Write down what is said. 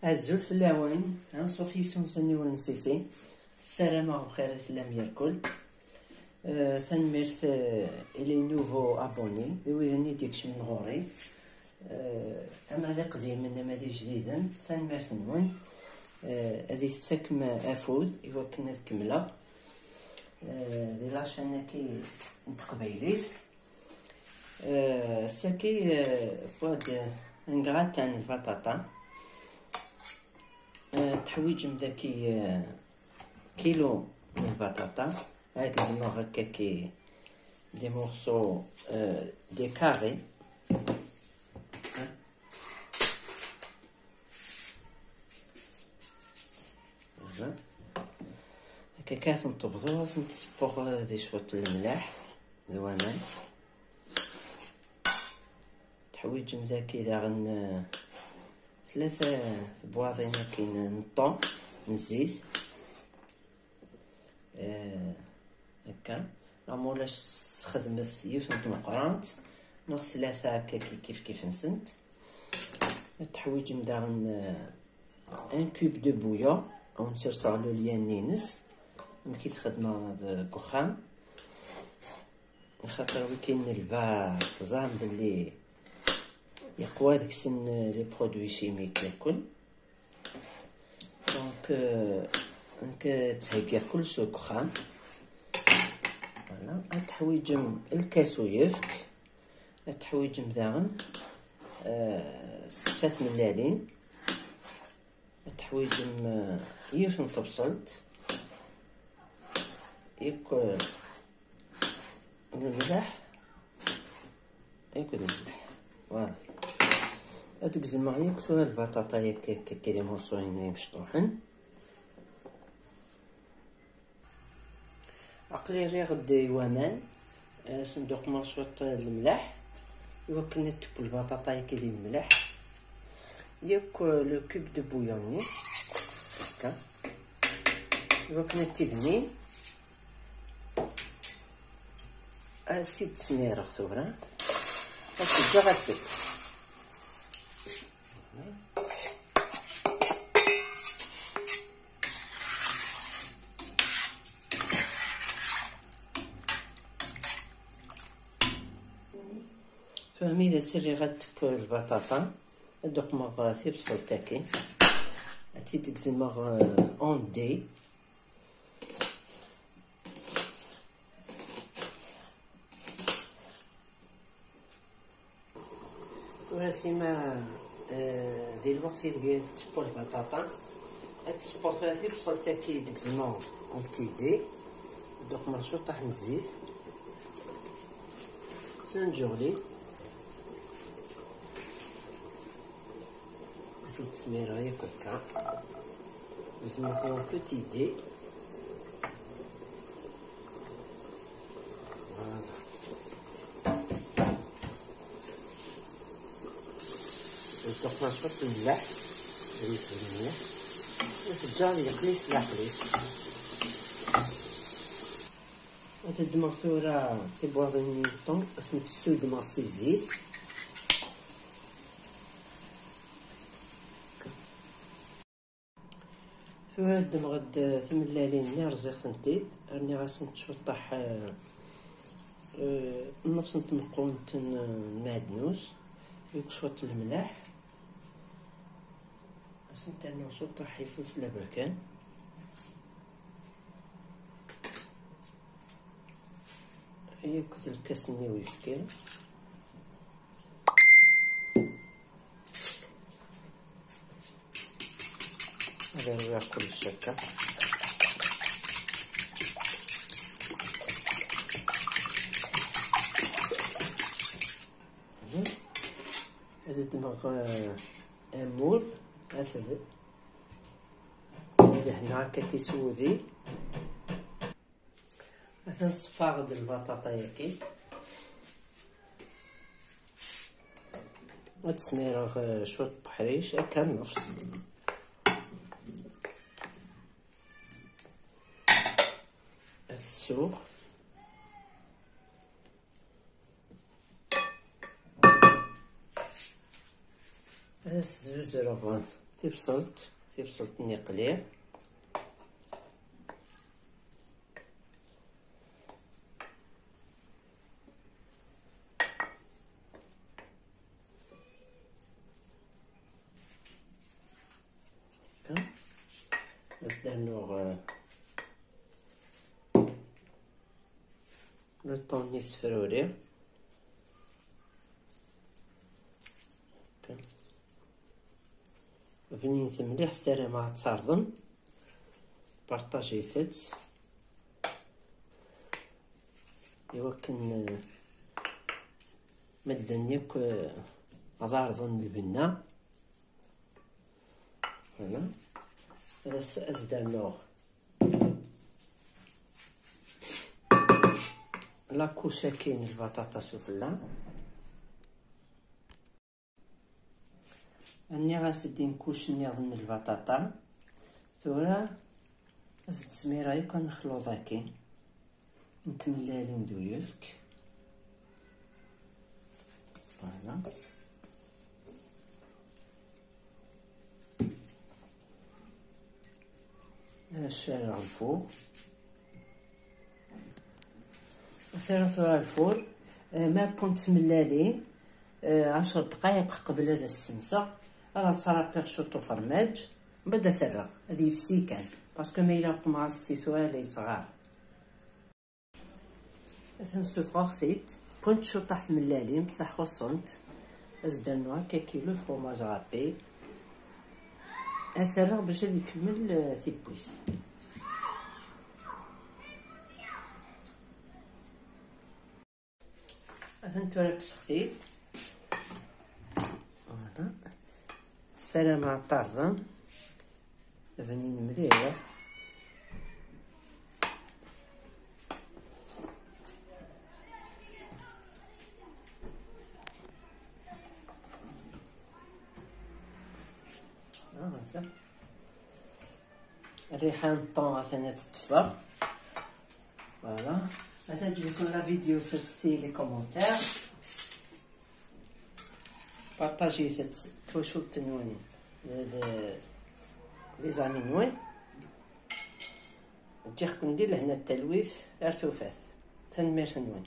عزول فلاوين صوفي سونسني ونسيسي. السلامة وبخير سلام يا الكل. ثنميرت الي نوفو ابوني ويزني ديكشن نغوري. اما ذا قديم انما ذي جديدا ثنميرت نون. هذه تسكم افود ايوا كنا تكمله دي لاشين كي نتقبيليت ساكي فواد نقراتان البطاطا. تحويج مذاكي كيلو من البطاطا. هاك زعما هكاكي دي مورسو دي كاري. هكاكا تنطبخوها تنتصبغ دي شوط الملاح ذوامان. تحويج مذاكي داغن 3 بواطين كاين نطون من الزيت هكا. مولاش خدمت يفنت مقرانت نغ 3 هكا كيف نسنت. التحويج مداغن 1 كوب دو بويا او نسير صالو ليان نينس كي تخدمها بكخام خاطر كاين البا تزعم بلي يقوى داك السن لي برودوي شيميك الكل. دونك تهيكي كل سوق خام. فوالا التحويجم الكاسو يفك. التحويجم داغن 6 ملالين. التحويجم يفن طبسلت ياكل الملح ياكل الملح. فوالا هاديك زعما ياكلوها البطاطا هكا كي مورسوين مشطوحين. عقلي غير غدي وامان صندوق مرشوط الملح. ايوا كنا تبو البطاطا هكا ديال الملح ياك لو كوب دو بويوني هكا. ايوا كنا تبني تزيد تسميرة ثورة باش تجا غتبت. فهمي إذا سري غتب البطاطا دوق مغاثي بسلطاكي تزيد تزمغ اون دي. وراسيما دي الوقت ديال تبو البطاطا تسبور فيها في بسلطاكي ديك زعما اون بتي دي دوق مرشوط طاحن الزيت سنجولي في التسميرة ياك هكا زعما فيها بوتي دي. دوق مرشوط الملح ريت الملح وتجار يقليس يقليس. وتدمغ ثورة في بواطين نيوتن اسم تسود مغسي الزيت. ثورة دمغد ثملالين رزيق ثنتيد راني غاسن تشوطح نفس نتمقون معدنوس يكشوط الملح سنت انو شوطح الفلفل بركان. ياكل الكاسني ويفكر هذا ياكل الشكه. هذا دماغ امول هذا هنا هكا كيسودي مثلا صفاغ د البطاطا ياكي وتسميرة شوية بحريش هكا النفس. السوق زوج رغوان تيبسلت نقليه. درنوغ لو طون نيس فروري. بنيت مليح السلام مع تصارضم بارطاجيتت يوكن مدنيك أضارضن البنة. فوالا هذا أزدرنوغ لاكوشا كاين البطاطا سفلى. اني غاسدي نكوش نظن البطاطا ثورا ازد سميراي كنخلوطاكي نتملالين دويفك. فوالا الشارع الفوق ثلاثة الفور ما بونت ملالين 10 دقائق قبل هذا السنسة. هذا صار بيرشوطو فرماج بدا ثرغ هذه فسيكان باسكو ما يلاق مع السيتوال اللي صغار. مثلا سوفغ خسيت بونت شو طاحت ملالين بصح وصلت ازدرنو هكا كيلو فروماج غابي اثرغ باش هذا يكمل ثيبويس. انتو راك سخيت فوالا السلام على الطرزة بنين مليح. هذا الريحان الطون ثاني تطفى. فوالا مثلا تجيكم لا فيديو سرستي لي كومونتير بارطاجي توشو التنوين لي زامي نوين تجيكم ندير لهنا التلويث غير ثوفات تنمير تنوين.